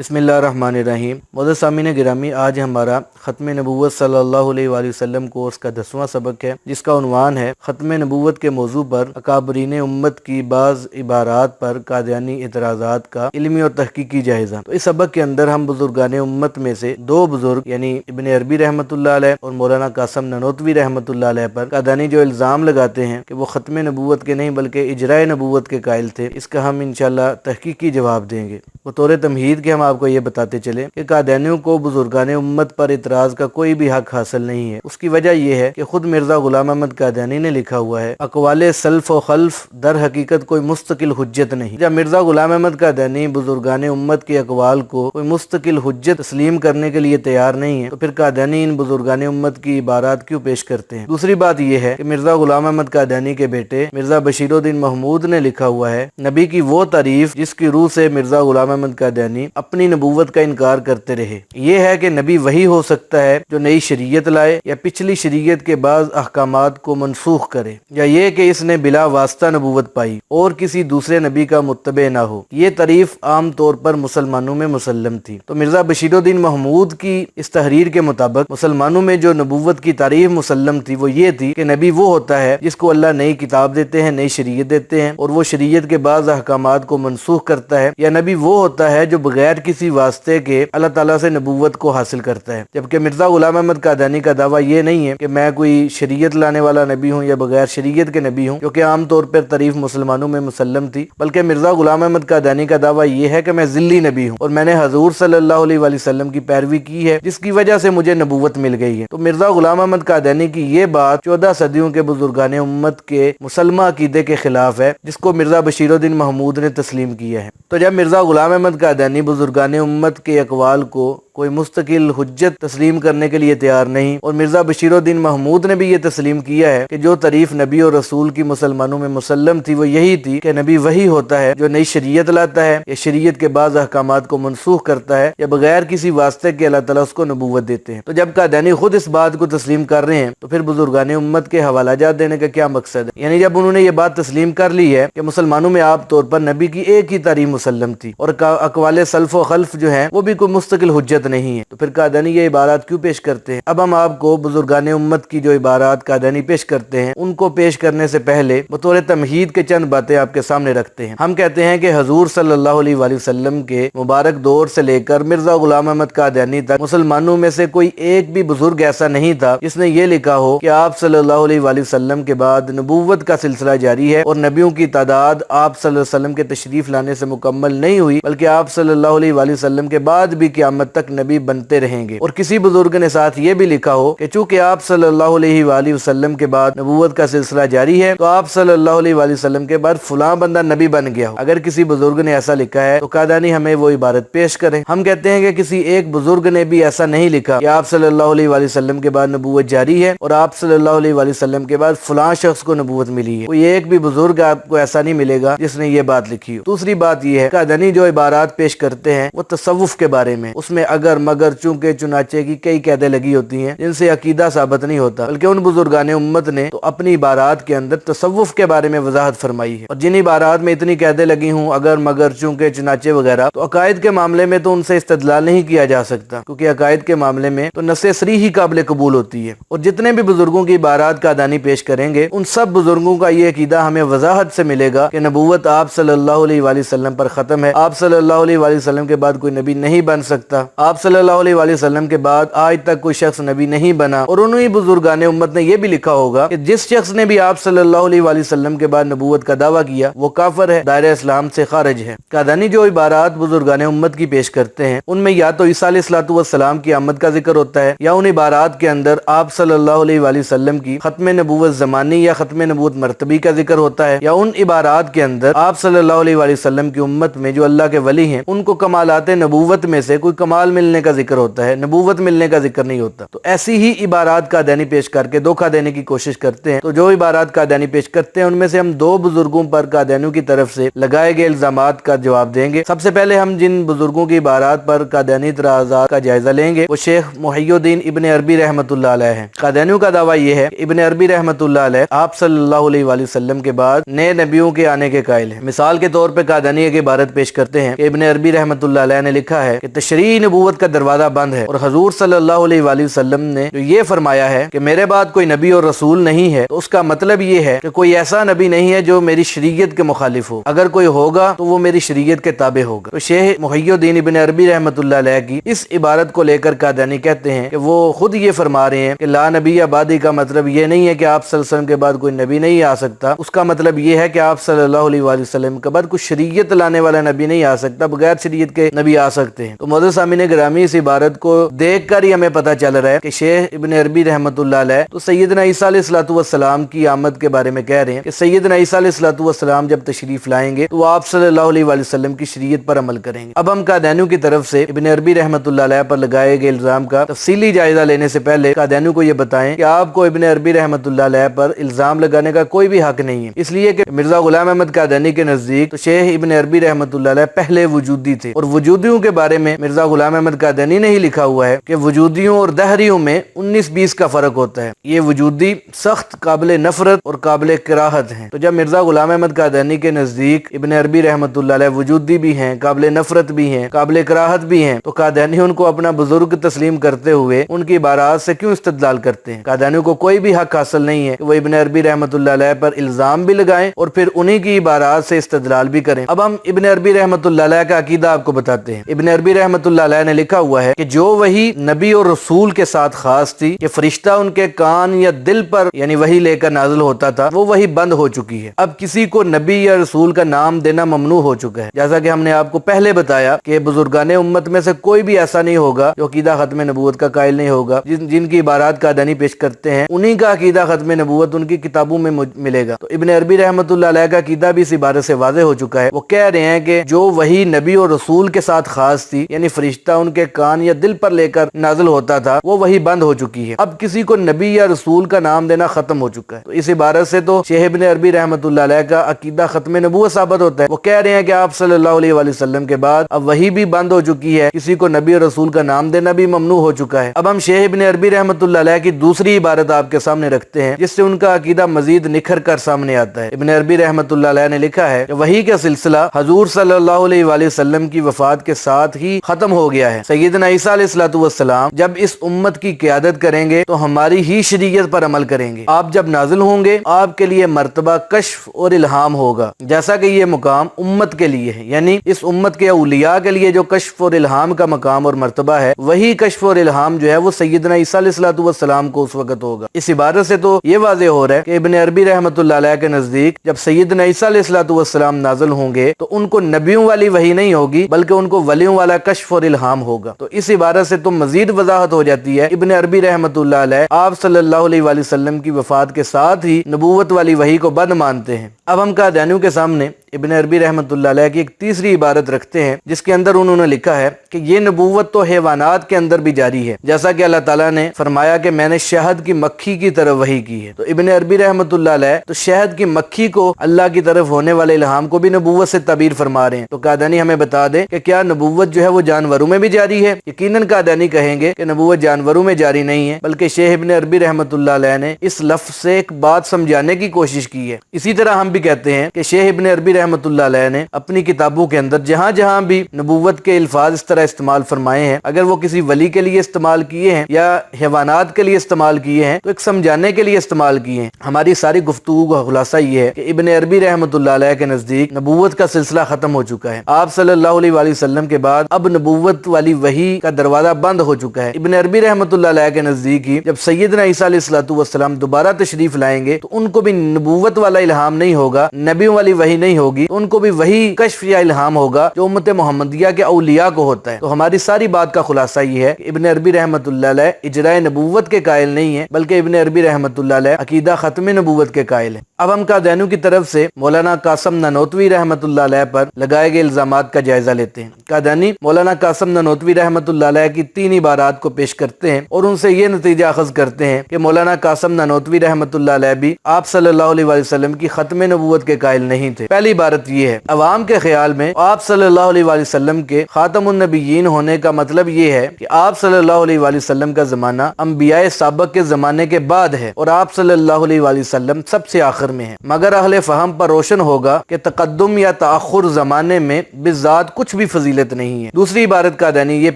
بسم اللہ الرحمن الرحیم۔ معزز سامعین گرامی، آج ہمارا ختم نبوت صلی اللہ علیہ وآلہ وسلم کورس کا 10واں سبق ہے، جس کا عنوان ہے ختم نبوت کے موضوع پر اکابرین امت کی بعض عبارات پر قادیانی اعتراضات کا علمی اور تحقیقی جائزہ۔ تو اس سبق کے اندر ہم بزرگان امت میں سے دو بزرگ یعنی ابن عربی رحمۃ اللہ علیہ اور مولانا قاسم نانوتوی رحمۃ اللہ علیہ پر قادیانی جو الزام لگاتے ہیں کہ وہ ختم نبوت کے نہیں بلکہ اجراء نبوت کے قائل تھے، اس کا ہم انشاءاللہ تحقیقی جواب دیں گے۔ بطور تمہید کے ہم آپ کو یہ بتاتے چلیں کہ قادیانیوں کو بزرگان امت پر اعتراض کا کوئی بھی حق حاصل نہیں ہے۔ اس کی وجہ یہ ہے کہ خود مرزا غلام احمد قادیانی نے لکھا ہوا ہے، اقوال سلف و خلف در حقیقت کوئی مستقل حجت نہیں۔ جب مرزا غلام احمد قادیانی بزرگان امت کے اقوال کو کوئی مستقل حجت تسلیم کرنے کے لیے تیار نہیں ہے، تو پھر قادیانی ان بزرگان امت کی عبارات کیوں پیش کرتے ہیں؟ دوسری بات یہ ہے کہ مرزا غلام احمد قادیانی کے بیٹے مرزا بشیر الدین محمود نے لکھا ہوا ہے، نبی کی وہ تعریف جس کی روح سے مرزا غلام احمد قادیانی اپنی نبوت کا انکار کرتے رہے، یہ ہے کہ نبی وہی ہو سکتا ہے جو نئی شریعت لائے یا پچھلی شریعت کے بعض احکامات کو منسوخ کرے، یا یہ کہ اس نے بلا واسطہ نبوت پائی اور کسی دوسرے نبی کا متبع نہ ہو۔ یہ تعریف عام طور پر مسلمانوں میں مسلم تھی۔ تو مرزا بشیر الدین محمود کی اس تحریر کے مطابق مسلمانوں میں جو نبوت کی تعریف مسلم تھی وہ یہ تھی کہ نبی وہ ہوتا ہے جس کو اللہ نئی کتاب دیتے ہیں، نئی شریعت دیتے ہیں اور وہ شریعت کے بعض احکامات کو منسوخ کرتا ہے، یا نبی وہ ہوتا ہے جو بغیر کسی واسطے کے اللہ تعالیٰ سے نبوت کو حاصل کرتا ہے۔ جبکہ مرزا غلام احمد قادیانی کا دعویٰ یہ نہیں ہے کہ میں کوئی شریعت لانے والا نبی ہوں یا بغیر شریعت کے نبی ہوں، کیونکہ عام طور پر تعریف مسلمانوں میں مسلم تھی، بلکہ مرزا غلام احمد قادیانی کا دعویٰ یہ ہے کہ میں ذلی نبی ہوں اور میں نے حضور صلی اللہ علیہ وآلہ وسلم کی پیروی کی ہے، جس کی وجہ سے مجھے نبوت مل گئی ہے۔ تو مرزا غلام احمد قادیانی کی یہ بات 14 صدیوں کے بزرگان امت کے مسلمہ عقیدے کے خلاف ہے، جس کو مرزا بشیر الدین محمود نے تسلیم کیا ہے۔ تو جب مرزا غلام احمد قادیانی بزرگان امت کے اقوال کو کوئی مستقل حجت تسلیم کرنے کے لیے تیار نہیں، اور مرزا بشیر الدین محمود نے بھی یہ تسلیم کیا ہے کہ جو تعریف نبی اور رسول کی مسلمانوں میں مسلم تھی وہ یہی تھی کہ نبی وہی ہوتا ہے جو نئی شریعت لاتا ہے یا شریعت کے بعض احکامات کو منسوخ کرتا ہے یا بغیر کسی واسطے کے اللہ تعالیٰ اس کو نبوت دیتے ہیں۔ تو جب قادیانی خود اس بات کو تسلیم کر رہے ہیں تو پھر بزرگان امت کے حوالہ جات دینے کا کیا مقصد ہے؟ یعنی جب انہوں نے یہ بات تسلیم کر لی ہے کہ مسلمانوں میں عام طور پر نبی کی ایک ہی تعریف مسلم تھی اور اقوال سلف و خلف جو ہیں وہ بھی کوئی مستقل حجت نہیں ہے، تو پھر قادیانی یہ عبارات کیوں پیش کرتے ہیں؟ اب ہم آپ کو بزرگان امت کی جو عبارات قادیانی پیش کرتے ہیں ان کو پیش کرنے سے پہلے بطور تمہید کے چند باتیں آپ کے سامنے رکھتے ہیں۔ ہم کہتے ہیں کہ حضور صلی اللہ علیہ وآلہ وسلم کے مبارک دور سے لے کر مرزا غلام احمد قادیانی تک مسلمانوں میں سے کوئی ایک بھی بزرگ ایسا نہیں تھا جس نے یہ لکھا ہو کہ آپ صلی اللہ علیہ وآلہ وسلم کے بعد نبوت کا سلسلہ جاری ہے اور نبیوں کی تعداد آپ صلی اللہ علیہ وسلم کے تشریف لانے سے مکمل نہیں ہوئی، بلکہ آپ صلی اللہ علیہ وآلہ وسلم کے بعد بھی قیامت تک نبی بنتے رہیں گے۔ اور کسی بزرگ نے ساتھ یہ بھی لکھا ہو کہ چونکہ آپ صلی اللہ علیہ وآلہ وسلم کے بعد نبوت کا سلسلہ جاری ہے تو آپ صلی اللہ علیہ وآلہ وسلم کے بعد فلاں بندہ نبی بن گیا ہو۔ اگر کسی بزرگ نے ایسا لکھا ہے تو قادیانی ہمیں وہ عبارت پیش کریں۔ ہم کہتے ہیں کہ کسی ایک بزرگ نے بھی ایسا نہیں لکھا کہ آپ صلی اللہ علیہ وآلہ وسلم کے بعد نبوت جاری ہے اور آپ صلی اللہ علیہ وآلہ وسلم کے بعد فلاں شخص کو نبوت ملی ہے۔ کوئی ایک بھی بزرگ آپ کو ایسا نہیں ملے گا جس نے یہ بات لکھی ہو۔ دوسری بات یہ ہے قادیانی جو عبارات پیش کرتے ہیں وہ تصوف کے بارے میں، اس میں اگر مگر چونکہ چنانچہ کی کئی قیدیں لگی ہوتی ہیں جن سے عقیدہ ثابت نہیں ہوتا، بلکہ ان بزرگان امت نے تو اپنی عبارات کے اندر تصوف کے بارے میں وضاحت فرمائی ہے، اور جن عبارات میں اتنی قیدیں لگی ہوں اگر مگر چونکہ چنانچہ وغیرہ، تو عقائد کے معاملے میں تو ان سے استدلال نہیں کیا جا سکتا، کیونکہ عقائد کے معاملے میں تو نص صریح ہی قابل قبول ہوتی ہے۔ اور جتنے بھی بزرگوں کی عبارات قادیانی پیش کریں گے ان سب بزرگوں کا یہ عقیدہ ہمیں وضاحت سے ملے گا کہ نبوت آپ صلی اللہ علیہ وآلہ وسلم پر ختم ہے، آپ صلی اللہ علیہ وآلہ وسلم کے بعد کوئی نبی نہیں بن سکتا، آپ صلی اللہ علیہ وآلہ وسلم کے بعد آج تک کوئی شخص نبی نہیں بنا۔ اور انہی بزرگان امت نے یہ بھی لکھا ہوگا کہ جس شخص نے بھی آپ صلی اللہ علیہ وآلہ وسلم کے بعد نبوت کا دعویٰ کیا وہ کافر ہے، دائرہ اسلام سے خارج ہے۔ قادیانی جو عبارات بزرگان امت کی پیش کرتے ہیں ان میں یا تو عیسیٰ علیہ الصلوۃ والسلام کی آمد کا ذکر ہوتا ہے، یا ان عبارات کے اندر آپ صلی اللہ علیہ وآلہ وسلم کی ختم نبوت زمانی یا ختم نبوت مرتبی کا ذکر ہوتا ہے، یا ان عبارات کے اندر آپ صلی اللہ علیہ وآلہ وسلم کی امت میں جو اللہ کے ولی ہیں ان کو کمالات نبوت میں سے کوئی کمال ملنے کا ذکر ہوتا ہے, نبوت ملنے کا ذکر نہیں ہوتا. تو ایسی ہی عبارات قادیانی پیش کر کے دھوکہ دینے کی کوشش کرتے ہیں. تو جو عبارات قادیانی پیش کرتے ہیں ان میں سے ہم دو بزرگوں پر قادیانیوں کی طرف سے لگائے گئے الزامات کا جواب دیں گے. سب سے پہلے ہم جن بزرگوں کی عبارات پر قادیانی اعتراضات کا جائزہ لیں گے وہ شیخ محی الدین ابن عربی رحمۃ اللہ علیہ ہیں. قادیانیوں کا دعویٰ یہ ہے کہ ابن عربی رحمۃ اللہ علیہ آپ صلی اللہ علیہ وآلہ وسلم کے بعد نئے نبیوں کے آنے کے قائل ہیں. مثال کے طور پہ قادیانی ایک عبارت پیش کرتے ہیں کہ ابن عربی رحمۃ اللہ علیہ نے لکھا ہے کہ تشریع نبوت کا دروازہ بند ہے, اور حضور صلی اللہ علیہ وآلہ وسلم نے جو یہ فرمایا ہے کہ میرے بعد کوئی نبی اور رسول نہیں ہے, تو اس کا مطلب یہ ہے کہ کوئی ایسا نبی نہیں ہے جو میری شریعت کے مخالف ہو, اگر کوئی ہوگا تو وہ میری شریعت کے تابع ہوگا. تو شیخ محی الدین ابن عربی رحمۃ اللہ علیہ کی اس عبارت کو لے کر قادیانی کہتے ہیں کہ وہ خود یہ فرما رہے ہیں کہ لا نبی آبادی کا مطلب یہ نہیں ہے کہ آپ صلی اللہ علیہ وسلم کے بعد کوئی نبی نہیں آ سکتا, اس کا مطلب یہ ہے کہ آپ صلی اللہ علیہ وآلہ وسلم کے بعد کوئی شریعت لانے والا نبی نہیں آ سکتا, بغیر شریعت کے نبی آ سکتے ہیں. تو معزز سامعین گرامی اس عبارت کو دیکھ کر ہی ہمیں پتہ چل رہا ہے کہ شیخ ابن عربی رحمۃ اللہ علیہ تو سیدنا عیسیٰ علیہ الصلوۃ والسلام کی آمد کے بارے میں کہہ رہے ہیں کہ سیدنا عیسیٰ علیہ الصلوۃ والسلام جب تشریف لائیں گے تو وہ آپ صلی اللہ علیہ وآلہ وسلم کی شریعت پر عمل کریں گے. اب ہم قادیانیوں کی طرف سے ابن عربی رحمۃ اللہ علیہ پر لگائے گئے الزام کا تفصیلی جائزہ لینے سے پہلے قادیانیوں کو یہ بتائیں کہ آپ کو ابن عربی رحمۃ اللہ علیہ پر الزام لگانے کا کوئی بھی حق نہیں ہے, اس لیے کہ مرزا غلام احمد قادیانی کے نزدیک تو شیخ ابن عربی رحمۃ اللہ علیہ پہلے وجودی تھے, اور وجودیوں کے بارے میں مرزا غلام احمد قادیانی نے ہی لکھا ہوا ہے کہ وجودیوں اور دہریوں میں 19-20 کا فرق ہوتا ہے. یہ وجودی سخت قابل نفرت اور قابل کراہت ہیں. تو جب مرزا غلام احمد قادیانی کے نزدیک ابن عربی رحمۃ اللہ علیہ وجودی بھی ہیں, قابل نفرت بھی ہیں, قابل کراہت بھی ہیں, تو قادیانی ان کو اپنا بزرگ تسلیم کرتے ہوئے ان کی عبارات سے کیوں استدلال کرتے ہیں؟ قادیانیوں کو کوئی بھی حق حاصل نہیں ہے کہ وہ ابن عربی رحمۃ اللہ علیہ پر الزام بھی لگائیں اور پھر انہی کی عبارات سے استدلال بھی کریں. اب ہم ابن عربی رحمۃ اللہ علیہ کا عقیدہ آپ کو بتاتے ہیں. ابن عربی رحمۃ اللہ علیہ نے لکھا ہوا ہے کہ جو وہی نبی اور رسول کے ساتھ خاص تھی کہ فرشتہ ان کے کان یا دل پر یعنی وہی لے کر نازل ہوتا تھا, وہ وہی بند ہو چکی ہے. اب کسی کو نبی یا رسول کا نام دینا ممنوع ہو چکا ہے. جیسا کہ ہم نے آپ کو پہلے بتایا کہ بزرگان امت میں سے کوئی بھی ایسا نہیں ہوگا جو عقیدہ ختم نبوت کا قائل نہیں ہوگا. جن کی عبارات قادیانی پیش کرتے ہیں انہی کا عقیدہ ختم نبوت ان کی کتابوں میں ملے گا. تو ابن عربی رحمۃ اللہ علیہ کا عقیدہ بھی اس عبارت سے واضح ہو چکا ہے. وہ کہہ رہے ہیں کہ جو وہی نبی اور رسول کے ساتھ خاص تھی یعنی فرشتہ ان کے کان یا دل پر لے کر نازل ہوتا تھا, وہ وہی بند ہو چکی ہے. اب کسی کو نبی یا رسول کا نام دینا ختم ہو چکا ہے. تو اس عبارت سے تو شیخ ابن عربی رحمۃ اللہ علیہ کا عقیدہ ختم نبوت ثابت ہوتا ہے. وہ کہہ رہے ہیں کہ آپ صلی اللہ علیہ وآلہ وسلم کے بعد اب وہی بھی بند ہو چکی ہے, کسی کو نبی اور رسول کا نام دینا بھی ممنوع ہو چکا ہے. اب ہم شیخ ابن عربی رحمۃ اللہ علیہ کی دوسری عبارت آپ کے سامنے رکھتے ہیں جس سے ان کا عقیدہ مزید نکھر کر سامنے آتا ہے. ابن عربی رحمۃ اللہ علیہ نے لکھا ہے کہ وحی کا سلسلہ حضور صلی اللہ علیہ وآلہ وسلم کی وفات کے ساتھ ہی ختم ہو گیا ہے. سیدنا عیسیٰ علیہ الصلوۃ والسلام جب اس امت کی قیادت کریں گے تو ہماری ہی شریعت پر عمل کریں گے. آپ جب نازل ہوں گے آپ کے لیے مرتبہ کشف اور الہام ہوگا, جیسا کہ یہ مقام امت کے لیے ہے, یعنی اس امت کے اولیاء کے لیے جو کشف اور الہام کا مقام اور مرتبہ ہے وہی کشف اور الہام جو ہے وہ سیدنا عیسیٰ علیہ الصلوۃ والسلام کو اس وقت ہوگا. اس عبارت سے تو یہ واضح ہو رہا ہے کہ ابن عربی رحمۃ اللہ علیہ کے نزدیک جب سیدنا عیسیٰ علیہ الصلوۃ والسلام نازل ہوں گے تو ان کو نبیوں والی وحی نہیں ہوگی بلکہ ان کو ولیوں والا کشف اور الہام ہوگا. تو اس عبارت سے تو مزید وضاحت ہو جاتی ہے ابن عربی رحمۃ اللہ علیہ آپ صلی اللہ علیہ وآلہ وسلم کی وفات کے ساتھ ہی نبوت والی وحی کو بند مانتے ہیں. اب ہم قادیانیوں کے سامنے ابن عربی رحمۃ اللہ علیہ کی ایک تیسری عبارت رکھتے ہیں جس کے اندر انہوں نے لکھا ہے کہ یہ نبوت تو حیوانات کے اندر بھی جاری ہے, جیسا کہ اللہ تعالیٰ نے فرمایا کہ میں نے شہد کی مکھی کی طرف وحی کی ہے. تو ابن عربی رحمۃ اللہ علیہ تو شہد کی مکھی کو اللہ کی طرف ہونے والے الہام کو بھی نبوت سے تعبیر فرما رہے ہیں. تو قادیانی ہمیں بتا دیں کہ کیا نبوت جو ہے وہ جانوروں میں بھی جاری ہے؟ یقیناً قادیانی کہیں گے کہ نبوت جانوروں میں جاری نہیں ہے, بلکہ شیخ ابن عربی رحمۃ اللہ علیہ نے اس لفظ سے ایک بات سمجھانے کی کوشش کی ہے. اسی طرح ہم بھی کہتے ہیں کہ شیخ ابن عربی رحمۃ اللہ علیہ نے اپنی کتابوں کے اندر جہاں جہاں بھی نبوت کے الفاظ اس طرح استعمال فرمائے ہیں, اگر وہ کسی ولی کے لیے استعمال کیے ہیں یا حیوانات کے لیے استعمال کیے ہیں تو ایک سمجھانے کے لیے استعمال کیے ہیں. ہماری ساری گفتگو کا خلاصہ یہ ہے کہ ابن عربی رحمۃ اللہ علیہ کے نزدیک نبوت کا سلسلہ ختم ہو چکا ہے. آپ صلی اللہ علیہ وآلہ وسلم کے بعد اب نبوت والی وحی کا دروازہ بند ہو چکا ہے. ابن عربی رحمۃ اللہ علیہ کے نزدیک ہی جب سیدنا عیسیٰ علیہ الصلوۃ والسلام دوبارہ تشریف لائیں گے تو ان کو بھی نبوت والا الہام نہیں ہوگا, نبیوں والی وحی نہیں ہوگی, ہوگی تو ان کو بھی وہی کشف یا الہام ہوگا جو امت محمدیہ کے اولیاء کو ہوتا ہے۔ تو ہماری ساری بات کا خلاصہ یہ ہے کہ ابن عربی رحمۃ اللہ علیہ اجراء نبوت کے قائل نہیں ہے، بلکہ ابن عربی رحمۃ اللہ علیہ عقیدہ ختم نبوت کے قائل ہیں۔ اب ہم قادیانیوں کی طرف سے مولانا قاسم نانوتوی رحمۃ اللہ علیہ پر لگائے گئے الزامات کا جائزہ لیتے ہیں۔ قادیانی مولانا قاسم نانوتوی رحمۃ اللہ علیہ کی 3 عبارات کو پیش کرتے ہیں اور ان سے یہ نتیجہ اخذ کرتے ہیں کہ مولانا قاسم نانوتوی رحمۃ اللہ علیہ بھی آپ صلی اللہ علیہ وسلم کی ختم نبوت کے قائل نہیں تھے۔ پہلی عبارت یہ ہے، عوام کے خیال میں آپ صلی اللہ علیہ وسلم کے خاتم النبیین ہونے کا مطلب یہ ہے کہ آپ صلی اللہ علیہ وسلم کا زمانہ انبیاء سابق کے زمانے کے بعد ہے اور آپ صلی اللہ علیہ وسلم سب سے آخر میں ہیں، مگر اہل فہم پر روشن ہوگا کہ تقدم یا تاخر زمانے میں بذات کچھ بھی فضیلت نہیں ہے۔ دوسری عبارت قادیانی یہ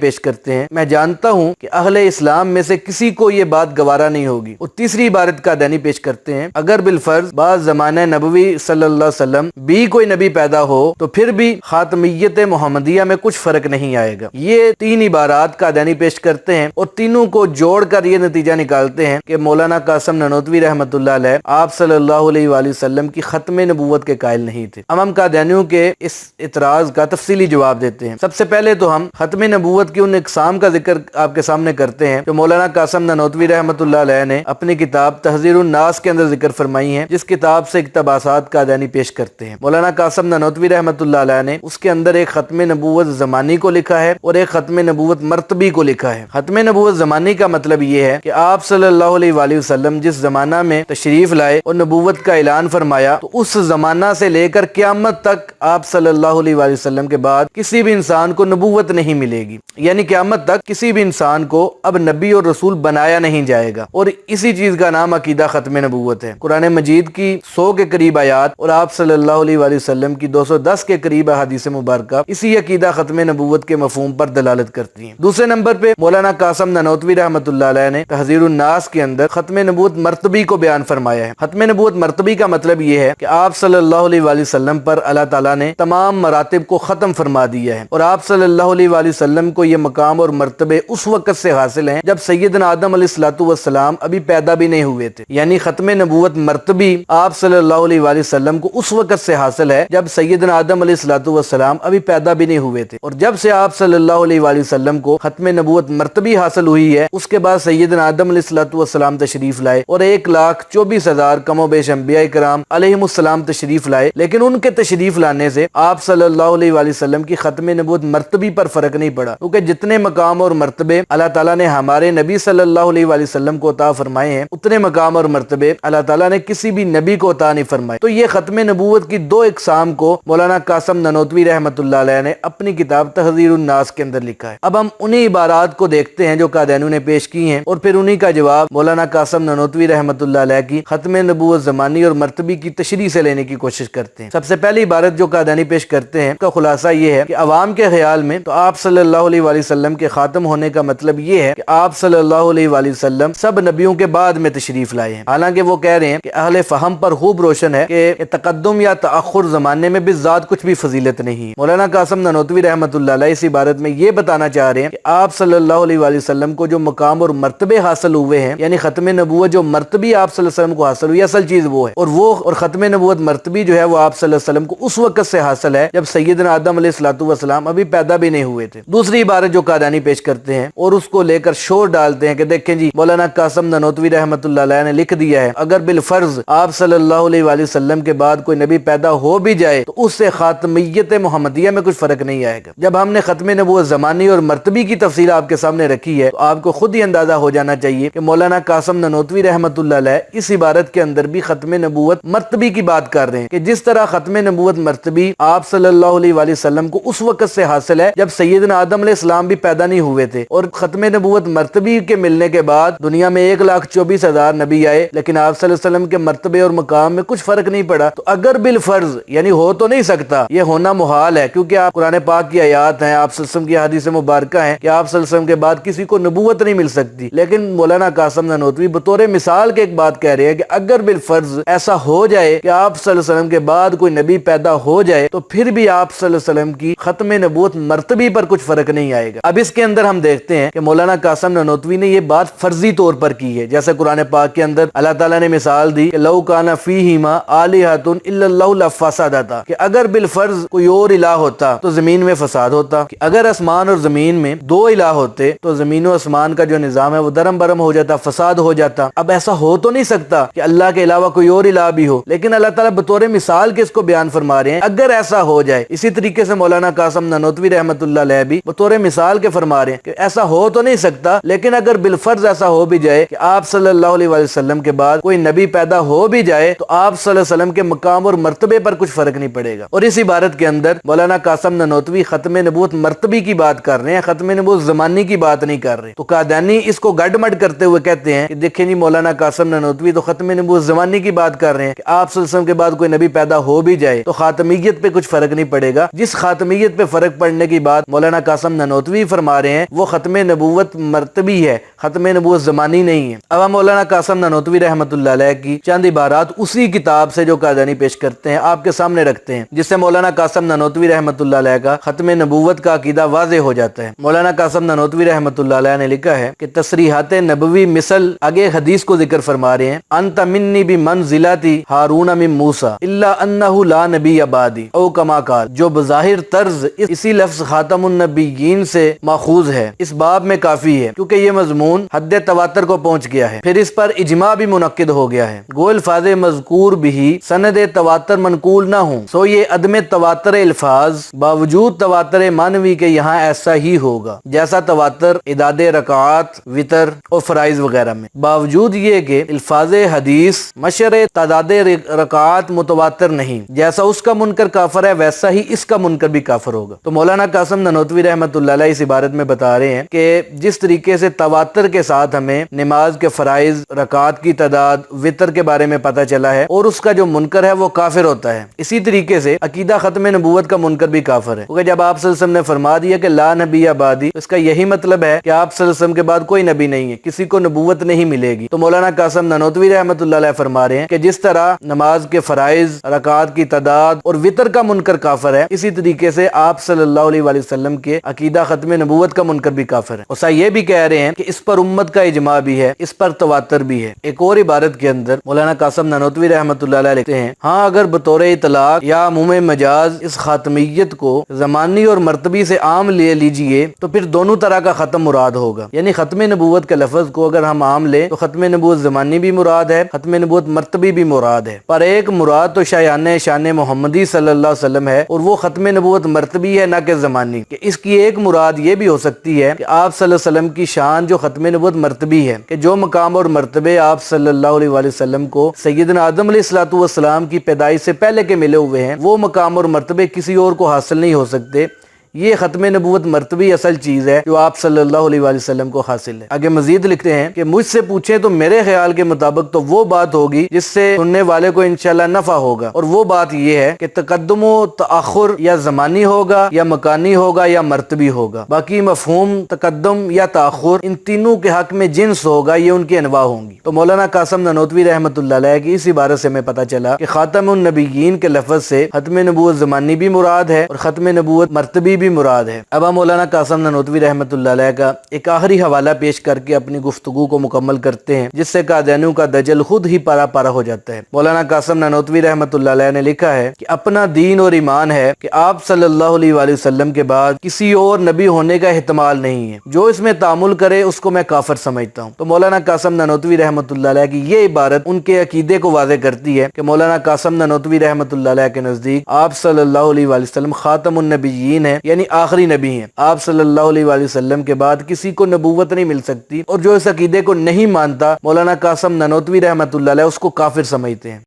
پیش کرتے ہیں، میں جانتا ہوں کہ اہل اسلام میں سے کسی کو یہ بات گوارا نہیں ہوگی۔ اور تیسری عبارت قادیانی پیش کرتے ہیں، اگر بالفرض بعض زمانہ نبوی صلی اللہ علیہ وسلم بھی کوئی نبی پیدا ہو تو پھر بھی خاتمیت محمدیہ میں کچھ فرق نہیں آئے گا۔ یہ 3 عبارات قادیانی پیش کرتے ہیں اور تینوں کو جوڑ کر یہ نتیجہ نکالتے ہیں کہ مولانا قاسم نانوتوی رحمۃ اللہ علیہ آپ صلی اللہ علیہ وآلہ وسلم کی ختم نبوت کے قائل نہیں تھے۔ اب ہم قادیانیوں کے اس اعتراض کا تفصیلی جواب دیتے ہیں۔ سب سے پہلے تو ہم ختم نبوت کی ان اقسام کا ذکر آپ کے سامنے کرتے ہیں جو مولانا قاسم نانوتوی رحمۃ اللہ علیہ نے اپنی کتاب تحذیر الناس کے اندر ذکر فرمائی ہیں، جس کتاب سے اقتباسات قادیانی پیش کرتے ہیں۔ مولانا قاسم نانوتوی رحمۃ اللہ علیہ نے اس کے اندر ایک ختم نبوت زمانی کو لکھا ہے اور ایک ختم نبوت مرتبی کو لکھا ہے۔ ختم نبوت زمانی کا مطلب یہ ہے کہ آپ صلی اللہ علیہ وآلہ وسلم جس زمانہ میں تشریف لائے اور نبوت کا اعلان فرمایا تو اس زمانہ سے لے کر قیامت تک آپ صلی اللہ علیہ وآلہ وسلم کے بعد کسی بھی انسان کو نبوت نہیں ملے گی، یعنی قیامت تک کسی بھی انسان کو اب نبی اور رسول بنایا نہیں جائے گا، اور اسی چیز کا نام عقیدہ ختم نبوت ہے۔ قرآن مجید کی 100 کے قریب آیات اور آپ صلی اللہ علیہ وآلہ وسلم کی 210 کے قریب احادیث مبارکہ اسی عقیدہ ختم نبوت کے مفہوم پر دلالت کرتی ہیں۔ دوسرے نمبر پہ مولانا قاسم نانوتوی رحمۃ اللہ علیہ نے تحذیر الناس کے اندر ختم نبوت مرتبی کو بیان فرمایا ہے۔ ختم نبوت مرتبی کا مطلب یہ ہے کہ آپ صلی اللہ علیہ وآلہ وسلم پر اللہ تعالیٰ نے تمام مراتب کو ختم فرما دیا ہے اور آپ صلی اللہ علیہ وآلہ وسلم کو یہ مقام اور مرتبے اس وقت سے حاصل ہیں جب سیدنا آدم علیہ الصلوۃ والسلام ابھی پیدا بھی نہیں ہوئے تھے، یعنی ختم نبوت مرتبی آپ صلی اللہ علیہ وآلہ وسلم کو اس وقت سے حاصل ہے جب سیدنا آدم علیہ الصلوۃ والسلام ابھی پیدا بھی نہیں ہوئے تھے، اور جب سے آپ صلی اللہ علیہ وآلہ وسلم کو ختم نبوت مرتبی حاصل ہوئی ہے اس کے بعد سیدنا آدم علیہ الصلوۃ والسلام تشریف لائے اور 1,24,000 کم و بیش انبیاء کرام علیہم السلام تشریف لائے، لیکن ان کے تشریف لانے سے آپ صلی اللہ علیہ وآلہ وسلم کی ختم نبوت مرتبی پر فرق نہیں پڑا، کیونکہ جتنے مقام اور مرتبے اللہ تعالیٰ نے ہمارے نبی صلی اللہ علیہ وآلہ وسلم کو عطا فرمائے ہیں اتنے مقام اور مرتبے اللہ تعالیٰ نے کسی بھی نبی کو عطا نہیں فرمائے۔ تو یہ ختم نبوت کی 2 اقسام کو مولانا قاسم نانوتوی رحمۃ اللہ علیہ نے اپنی کتاب تحذیر الناس کے اندر لکھا ہے۔ اب ہم انہی عبارات کو دیکھتے ہیں جو قادیانیوں نے پیش کی ہیں اور پھر انہی کا جواب مولانا قاسم نانوتوی رحمۃ اللہ علیہ کی ختم نبوت زمانی اور مرتبی کی تشریح سے لینے کی کوشش کرتے ہیں۔ سب سے پہلی عبارت جو قادیانی پیش کرتے ہیں کا خلاصہ یہ ہے کہ عوام کے خیال میں تو آپ صلی اللہ علیہ وآلہ وسلم کے خاتم ہونے کا مطلب یہ ہے کہ آپ صلی اللہ علیہ وآلہ وسلم سب نبیوں کے بعد میں تشریف لائے ہیں، حالانکہ وہ کہہ رہے ہیں کہ اہل فہم پر خوب روشن ہے کہ تقدم یا تاخر زمانے میں بذات کچھ بھی فضیلت نہیں ہے۔ مولانا قاسم نانوتوی رحمۃ اللہ علیہ اس عبارت میں یہ بتانا چاہ رہے ہیں کہ آپ صلی اللہ علیہ وآلہ وسلم کو جو مقام اور مرتبے حاصل ہوئے ہیں، یعنی ختم نبوت جو مرتبی آپ صلی اللہ علیہ وسلم کو حاصل ہوئی اصل چیز وہ ہے، اور ختم نبوت مرتبی جو ہے وہ آپ صلی اللہ علیہ وسلم کو اس وقت سے حاصل ہے جب سیدنا آدم علیہ الصلوۃ والسلام ابھی پیدا بھی نہیں ہوئے تھے۔ دوسری عبارت جو قادیانی پیش کرتے ہیں اور اس کو لے کر شور ڈالتے ہیں کہ دیکھیں جی مولانا قاسم نانوتوی رحمۃ اللہ علیہ نے لکھ دیا ہے اگر بالفرض آپ صلی اللہ علیہ وآلہ وسلم کے بعد کوئی نبی پیدا ہو بھی جائے تو اس سے خاتمیت محمدیہ میں کچھ فرق نہیں آئے گا۔ جب ہم نے ختم نبوت زمانی اور مرتبی کی تفصیل آپ کے سامنے رکھی ہے تو آپ کو خود ہی اندازہ ہو جانا چاہیے کہ مولانا قاسم نانوتوی رحمۃ اللہ علیہ اس عبارت کے اندر بھی ختم نبوت مرتبی کی بات کر رہے ہیں کہ جس طرح ختم نبوت مرتبی آپ صلی اللہ علیہ وآلہ وسلم کو اس وقت سے حاصل ہے جب سیدنا آدم علیہ السلام بھی پیدا نہیں ہوئے تھے، اور ختم نبوت مرتبی کے ملنے کے بعد دنیا میں 1,24,000 نبی آئے لیکن آپ صلی اللہ علیہ وسلم کے مرتبے اور مقام میں کچھ فرق نہیں پڑا، تو اگر بالفرض یعنی ہو تو نہیں سکتا، یہ ہونا محال ہے کیونکہ آپ قرآن پاک کی آیات ہیں، آپ صلی اللہ علیہ وسلم کی حدیث مبارکہ ہیں کہ آپ صلی اللہ علیہ وسلم کے بعد کسی کو نبوت نہیں مل سکتی، لیکن مولانا قاسم نانوتوی بطور مثال کے ایک بات کہہ رہے ہیں کہ اگر بالفرض ایسا ہو جائے کہ آپ صلی اللہ علیہ وسلم کے بعد کوئی نبی پیدا ہو جائے تو پھر بھی آپ صلی اللہ علیہ وسلم کی ختم نبوت مرتبی پر کچھ فرق نہیں آئے گا۔ اب اس کے اندر ہم دیکھتے ہیں کہ مولانا قاسم نانوتوی نے یہ بات فرضی طور پر کی ہے، جیسے قرآن پاک کے اندر اللہ تعالیٰ نے مثال دی کہ لو کان فیہما آلہۃ الا اللہ فسادتا، کہ اگر بالفرض کوئی اور الہ ہوتا تو زمین میں فساد ہوتا، کہ اگر آسمان اور زمین میں دو الہ ہوتے تو زمین و آسمان کا جو نظام ہے وہ درم برم ہو جاتا، فساد ہو جاتا۔ اب ایسا ہو تو نہیں سکتا کہ اللہ کے علاوہ کوئی اور الہ بھی ہو، لیکن اللہ تعالیٰ بطور مثال کے اس کو بیان فرما رہے ہیں اگر ایسا ہو جائے۔ اسی طریقے سے مولانا قاسم نانوتوی رحمۃ اللہ علیہ بھی بطور مثال کے فرما رہے ہیں کہ ایسا ہو تو نہیں سکتا، لیکن اگر بالفرض ایسا ہو بھی جائے کہ آپ صلی اللہ علیہ وسلم کے بعد کوئی نبی پیدا ہو بھی جائے تو آپ صلی اللہ علیہ وسلم کے مقام اور مرتبے پر کچھ فرق نہیں پڑے گا۔ اور اس عبارت کے اندر مولانا قاسم نانوتوی ختم نبوت مرتبی کی بات کر رہے ہیں، ختم نبوت زمانی کی بات نہیں کر رہے۔ تو قادیانی اس کو گڈ مڈ کرتے ہوئے کہتے ہیں کہ دیکھیں جی مولانا قاسم نانوتوی تو ختم نبوت زمانی کی بات کر رہے ہیں کہ آپ صلی اللہ علیہ وسلم کے بعد کوئی نبی پیدا ہو بھی جائے تو خاتمیت پہ کچھ فرق نہیں پڑے گا۔ جس خاتمیت پہ فرق پڑنے کی بات مولانا قاسم نانوتوی فرما رہے ہیں وہ ختم نبوت مرتبی ہے، ختم نبوت زمانی نہیں ہے۔ اب ہم مولانا قاسم نانوتوی رحمۃ اللہ علیہ کی چند عبارات اسی کتاب سے جو قادیانی پیش کرتے ہیں آپ کے سامنے رکھتے ہیں، جس سے مولانا قاسم نانوتوی رحمۃ اللہ علیہ کا ختم نبوت کا عقیدہ واضح ہو جاتا ہے۔ مولانا قاسم نانوتوی رحمۃ اللہ علیہ نے لکھا ہے کہ تصریحات نبوی مثل، آگے حدیث کو ذکر فرما رہے ہیں، انت منی بمنزلتی ہارون من موسیٰ الا انہ لا نبی بعدی او کما قال، جو بظاہر طرز اسی لفظ خاتم النبیین سے ماخوذ ہے، اس باب میں کافی ہے کیونکہ یہ مضمون حد تواتر کو پہنچ گیا ہے، پھر اس پر اجماع بھی منعقد ہو گیا ہے، گو الفاظ مذکور بھی سند تواتر منقول نہ ہوں، سو یہ عدم تواتر الفاظ باوجود تواتر معنوی کے یہاں ایسا ہی ہوگا جیسا تواتر اعداد رکعات، وطر اور فرائض وغیرہ میں، باوجود یہ کہ الفاظ حدیث مشر تعداد رکعات متواتر نہیں، جیسا اس کا منکر کافر ہے ویسا ہی اس کا منکر بھی کافر ہوگا۔ تو مولانا قاسم نانوتوی رحمۃ اللہ علیہ اس عبارت میں بتا رہے ہیں کہ جس طریقے سے تواتر کے ساتھ ہمیں نماز کے فرائض، رکعات کی تعداد، وطر کے بارے میں پتہ چلا ہے اور اس کا جو منکر ہے وہ کافر ہوتا ہے، اسی طریقے سے عقیدہ ختم نبوت کا منکر بھی کافر ہے، کیونکہ جب آپ صلی اللہ علیہ وسلم نے فرما دیا کہ لا نبی بعدی، اس کا یہی مطلب ہے کہ آپ صلی اللہ علیہ وسلم کے بعد کوئی نبی نہیں ہے، کسی کو نبوت نہیں ملے گی۔ تو مولانا قاسم نانوتوی رحمۃ اللہ علیہ فرما رہے ہیں کہ جس طرح نماز کے فرائض، رکعات کی تعداد اور وطر کا منکر کافر ہے، اسی طریقے سے آپ صلی اللہ علیہ وسلم کے عقیدہ ختم نبوت کا منکر بھی کافر ہے۔ اور یہ بھی کہہ رہے ہیں کہ اس پر امت کا اجماع بھی ہے، اس پر تواتر بھی ہے۔ ایک اور عبارت کے اندر مولانا قاسم نانوتوی رحمۃ اللہ علیہ لکھتے ہیں، ہاں اگر بطور اطلاق یا عموم مجاز اس خاتمیت کو زمانی اور مرتبی سے عام لے لیجئے تو پھر دونوں طرح کا ختم مراد ہوگا، یعنی ختم نبوت کے لفظ کو اگر ہم عام لیں تو ختم نبوت زمانی بھی مراد ہے، ختم نبوت مرتبی بھی مراد ہے، پر ایک مراد تو شان محمدی صلی اللہ علیہ وسلم ہے اور وہ ختم نبوت مرتبی ہے نہ کہ زمانی، کہ اس کی ایک مراد یہ بھی ہو سکتی ہے کہ آپ صلی اللہ علیہ وسلم کی شان جو ختم نبوت مرتبی ہے، کہ جو مقام اور مرتبے آپ صلی اللہ علیہ وسلم کو سیدنا آدم علیہ الصلوۃ والسلام کی پیدائش سے پہلے کے ملے ہوئے ہیں، وہ مقام اور مرتبے کسی اور کو حاصل نہیں ہو سکتے۔ یہ ختم نبوت مرتبی اصل چیز ہے جو آپ صلی اللہ علیہ وسلم کو حاصل ہے۔ آگے مزید لکھتے ہیں کہ مجھ سے پوچھیں تو میرے خیال کے مطابق تو وہ بات ہوگی جس سے سننے والے کو انشاءاللہ نفع ہوگا، اور وہ بات یہ ہے کہ تقدم و تاخر یا زمانی ہوگا یا مکانی ہوگا یا مرتبی ہوگا، باقی مفہوم تقدم یا تاخر ان تینوں کے حق میں جنس ہوگا، یہ ان کی انواع ہوں گی۔ تو مولانا قاسم نانوتوی رحمۃ اللہ علیہ کی اس عبارت سے ہمیں پتہ چلا کہ خاتم النبیین کے لفظ سے ختم نبوت زمانی بھی مراد ہے اور ختم نبوت مرتبی بھی مراد ہے۔ اب ہم مولانا قاسم نانوتوی رحمۃ اللہ علیہ کا ایک آخری حوالہ پیش کر کے اپنی گفتگو کو مکمل کرتے ہیں، جس سے قادیانیوں کا دجل خود ہی پارا پارا ہو جاتا ہے۔ مولانا قاسم نانوتوی رحمۃ اللہ علیہ نے لکھا ہے کہ اپنا دین اور ایمان ہے کہ آپ صلی اللہ علیہ وسلم کے بعد کسی اور نبی ہونے کا احتمال نہیں ہے، جو اس میں تعامل کرے اس کو میں کافر سمجھتا ہوں۔ تو مولانا قاسم نانوتوی رحمۃ اللہ علیہ کی یہ عبارت ان کے عقیدے کو واضح کرتی ہے کہ مولانا قاسم نانوتوی رحمۃ اللہ علیہ کے نزدیک آپ صلی اللہ علیہ وسلم خاتم النبیین ہیں، یعنی آخری نبی ہیں، آپ صلی اللہ علیہ وسلم کے بعد کسی کو نبوت نہیں مل سکتی، اور جو اس عقیدے کو نہیں مانتا مولانا قاسم نانوتوی رحمۃ اللہ علیہ اس کو کافر سمجھتے ہیں۔